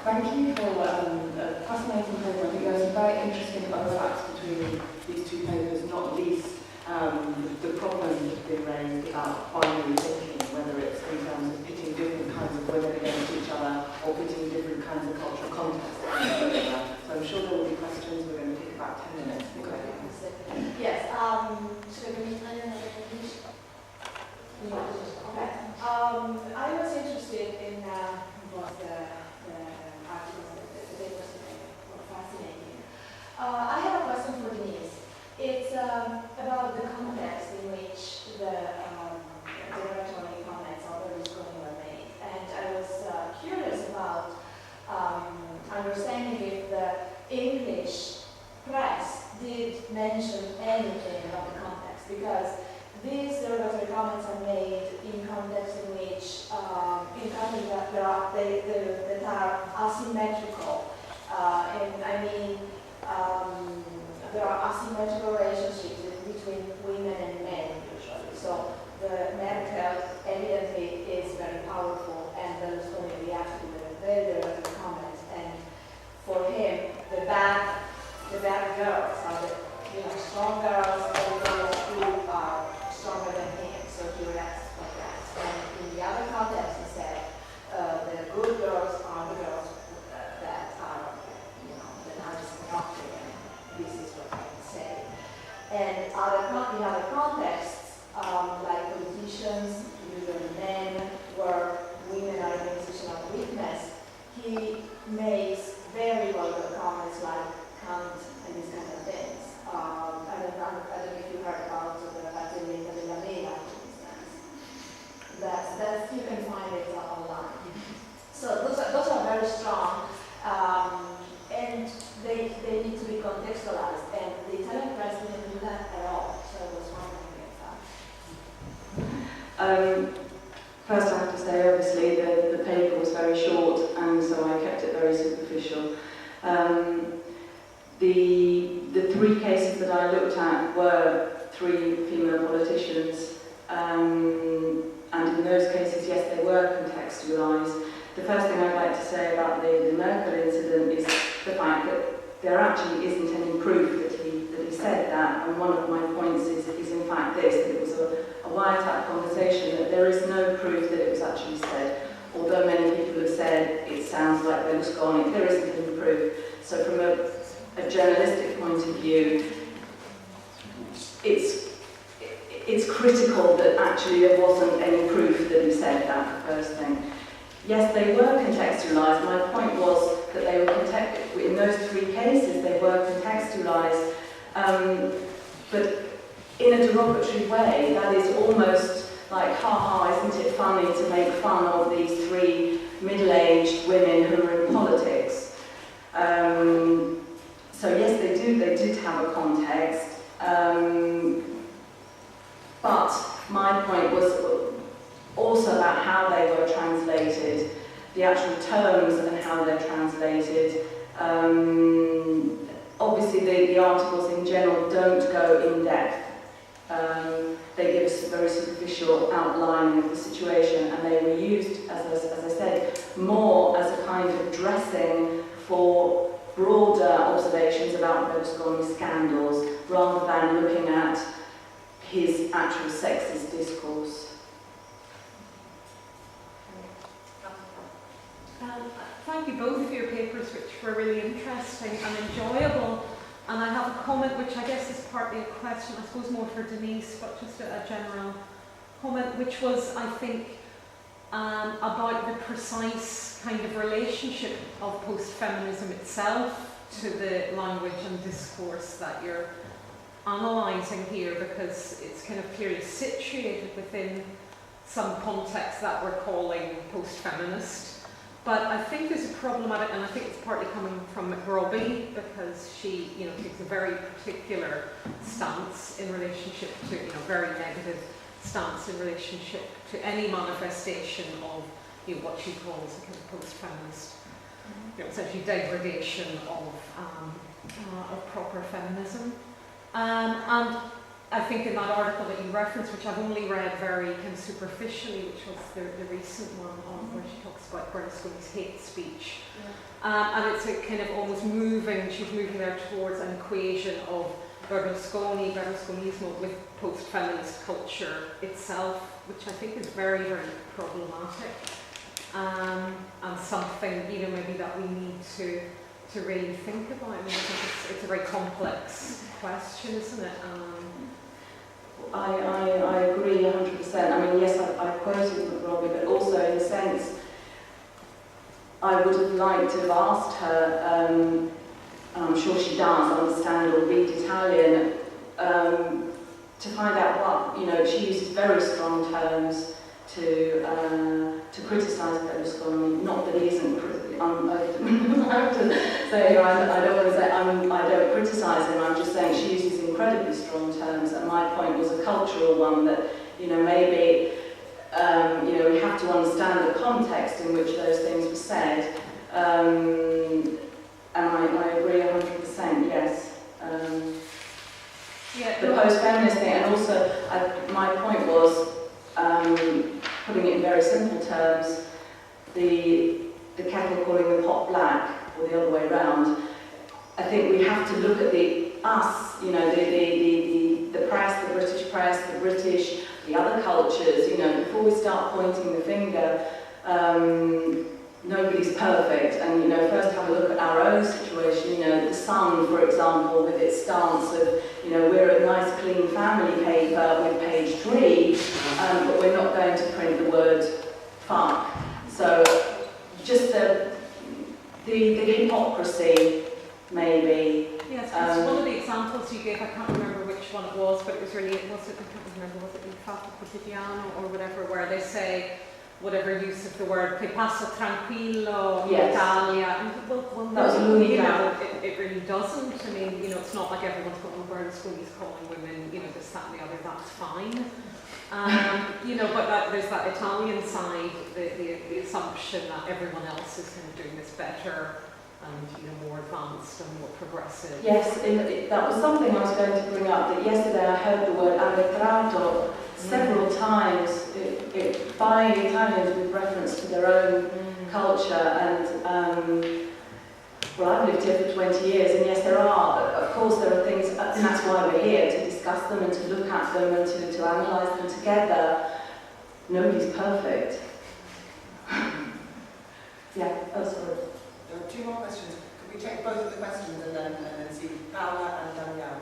Thank you for a fascinating paper. I think there are some very interesting overlaps between these two papers, not least the problems that have been raised about binary thinking, whether it's in terms of pitting different kinds of women against each other or pitting different kinds of cultural contexts against each other. So I'm sure there will be questions. We're going to take about 10 minutes. Yes, should we try another English? Okay. I was interested in what the articles, the papers were fascinating. I have a question for Denise. It's about the context in which the derogatory comments on Berlusconi were made. And I was curious about understanding if the English press did mention anything about the context, because these derogatory comments are made in contexts in which, in countries that are asymmetrical. And I mean, there are asymmetrical relationships between women and men usually. So the Merkel evidently is very powerful, and Berlusconi reacted with a very derogatory comment. And for him, the bad girls are the strong girls, or the girls who are stronger than him. So he reacts like that. And in the other context, he said the good girls are the girls that are, that are destructive. And this is what I can say. And in other contexts, like politicians, usually men, where women are in a position of weakness, he makes very vulgar comments like cunt and these kind of things. I don't know if you heard about the Azzolina della Mela, for instance. That's you can find it online. So those are very strong, and they need to be contextualized. And the Italian press didn't do that at all. So I was wondering if First, I have to say, obviously, the paper was very short, and so I kept it very superficial. The three cases that I looked at were three female politicians, and in those cases, yes, they were contextualised. The first thing I'd like to say about the Merkel incident is the fact that there actually isn't any proof that he said that, and one of my points is in fact this, that it was a wiretap conversation, that there is no proof that it was actually said. Although many people have said it sounds like Berlusconi, there isn't any proof. So from a journalistic point of view, it's critical that actually there wasn't any proof that he said that, the first thing. Yes, they were contextualised. My point was that they were in those three cases, they were contextualised, but in a derogatory way. That is almost like, ha, isn't it funny to make fun of these three middle-aged women who are in politics? So yes, they did have a context, but my point was also about how they were translated, the actual terms and how they're translated. Obviously, the articles in general don't go in depth. They give us a very superficial outline of the situation, and they were used, as I said, more as a kind of dressing for broader observations about Berlusconi's scandals, rather than looking at his actual sexist discourse. Thank you both for your papers, which were really interesting and enjoyable. And I have a comment, which I guess is partly a question, I suppose more for Denise, but just a general comment, which was, I think, about the precise kind of relationship of post-feminism itself to the language and discourse that you're analysing here, because it's kind of clearly situated within some context that we're calling post-feminist. But I think there's a problematic, and I think it's partly coming from McRobbie, because she, takes a very particular stance in relationship to, very negative stance in relationship to any manifestation of, what she calls a kind of post-feminist, essentially degradation of proper feminism. And I think in that article that you referenced, which I've only read very kind of superficially, which was the recent one where she talks about Berlusconi's hate speech. And it's a kind of almost she's moving there towards an equation of Berlusconismo with post-feminist culture itself, which I think is very, very problematic. And something, maybe that we need to really think about. I mean, I think it's a very complex question, isn't it? I agree 100%. I mean, yes, I quoted Robbie, but also in a sense, I would have liked to have asked her, and I'm sure she does understand or read Italian, to find out what, she uses very strong terms to criticise Berlusconi. Not that he isn't I have to say, I don't want to say I don't criticise him. I'm just saying she uses incredibly strong terms, and my point was a cultural one that maybe we have to understand the context in which those things were said. And I agree 100%. Yes. The post-feminist thing, and also my point was putting it in very simple terms. The kettle calling the pot black, or the other way around. I think we have to look at the press, the British press, the British, the other cultures, before we start pointing the finger. Nobody's perfect, and first have a look at our own situation. The Sun, for example, with its stance of, we're a nice clean family paper with page 3, but we're not going to print the word fuck. So just the hypocrisy, maybe. Yes, it's one of the examples you gave, I can't remember which one it was, but it was really, I can't remember, was it in Fatto Quotidiano or whatever, where they say whatever use of the word che passa tranquillo in Italia. And, it really doesn't. I mean, it's not like everyone's going, Berlusconi's calling women, this, that and the other, that's fine. But there's that Italian side, the assumption that everyone else is kind of doing this better and more advanced and more progressive. Yes, that was something I was going to bring up. That yesterday I heard the word arretrato several times by Italians with reference to their own culture. And I've lived here for 20 years, and yes, of course there are things, and that's why we're here, to discuss them and to look at them and to analyse them together. Nobody's perfect. Yeah, oh, sorry. There are 2 more questions. Could we take both of the questions and then see Paola and Danielle?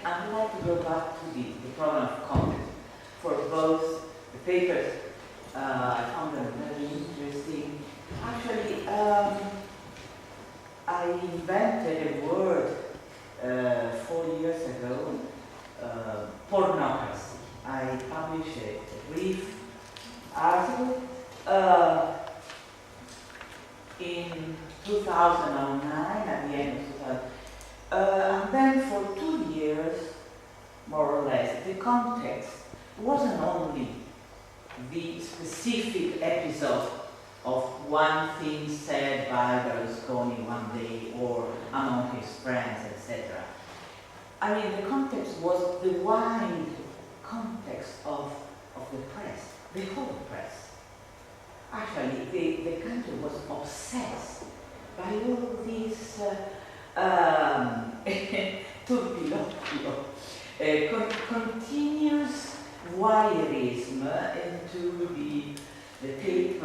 I'd like to go back to the problem of content. For both the papers, I found them very interesting. Actually, I invented a word 4 years ago, pornocracy. I published a brief article in 2009, at the end of 2000. And then for 2 years, more or less, the context wasn't only the specific episode of one thing said by Berlusconi one day or among his friends, etc. I mean, the context was the wide context of the press, the whole press. Actually, the country was obsessed by all these turpilocchio, continuous voyeurism into the tape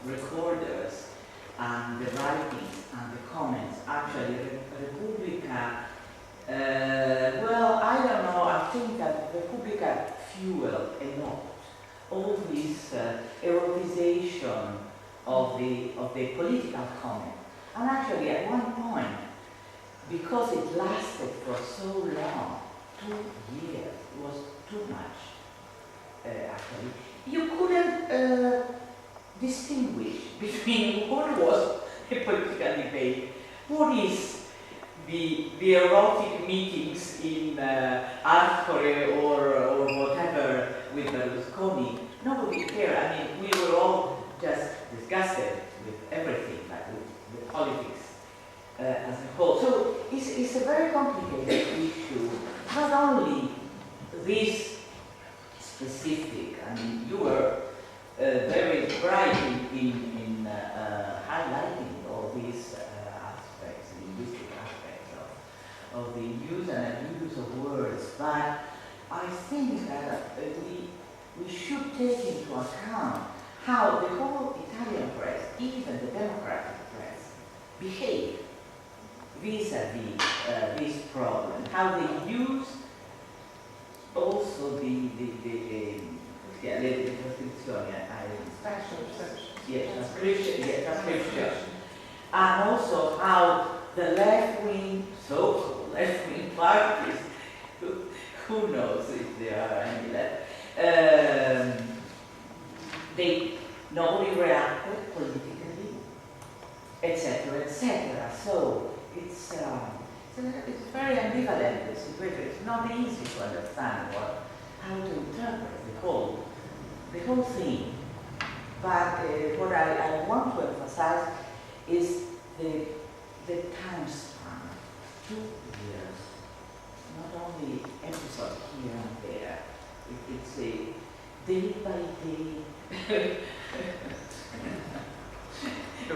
recorders and the writings and the comments. Actually, Repubblica, I don't know, I think that Repubblica fueled a lot all this erotization of the political comment. And actually, at one point, because it lasted for so long, 2 years, it was too much, actually. You couldn't distinguish between what was a political debate, what is the erotic meetings in Arcore or whatever with Berlusconi. Nobody cared. I mean, we were all just disgusted with everything, like with politics specific. I mean, you were very bright in highlighting all these aspects, linguistic aspects of the use and abuse of words. But I think that we should take into account how the whole Italian press, even the democratic press, behave vis-à-vis this problem, how they use also the transcription, and also how the left-wing, so-called left-wing parties, who knows if there are any left, nobody reacted politically, etc., etc. So it's very ambivalent, the situation. It's not easy to understand how to interpret the whole thing. But what I want to emphasize is the time span, 2 years, not only episode here and there. It's a day by day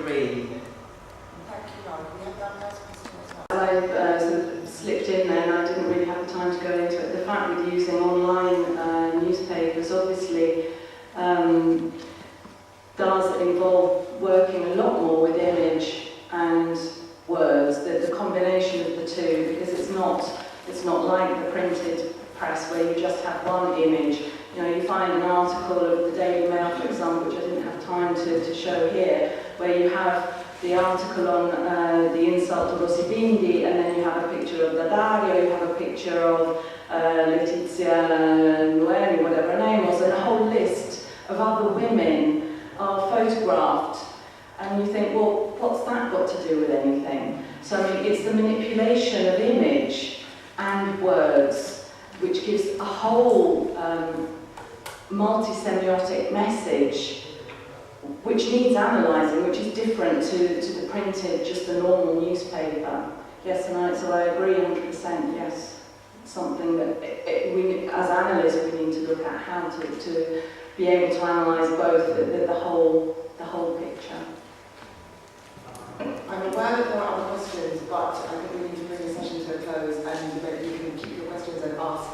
reading. Thank you, Laura. We have that last question as well. I sort of slipped in there and I didn't really have time to go into it. The fact with using online newspapers obviously does involve working a lot more with image and words, the combination of the two, because it's not like the printed press where you just have one image. You know, you find an article of the Daily Mail, for example, which I didn't have time to show here, where you have the article on the insult to Rosy Bindi, and then you have a picture of Dario, you have a picture of Letizia Nueri, whatever her name was, and a whole list of other women are photographed. And you think, well, what's that got to do with anything? So, I mean, it's the manipulation of image and words which gives a whole multi-semiotic message which needs analysing, which is different to the printed, just the normal newspaper. Yes, and so I agree 100%, yes. Something that we, as analysts, we need to look at how to be able to analyse both, the whole picture. I'm aware that there are other questions, but I think we need to bring the session to a close, and maybe you can keep your questions and ask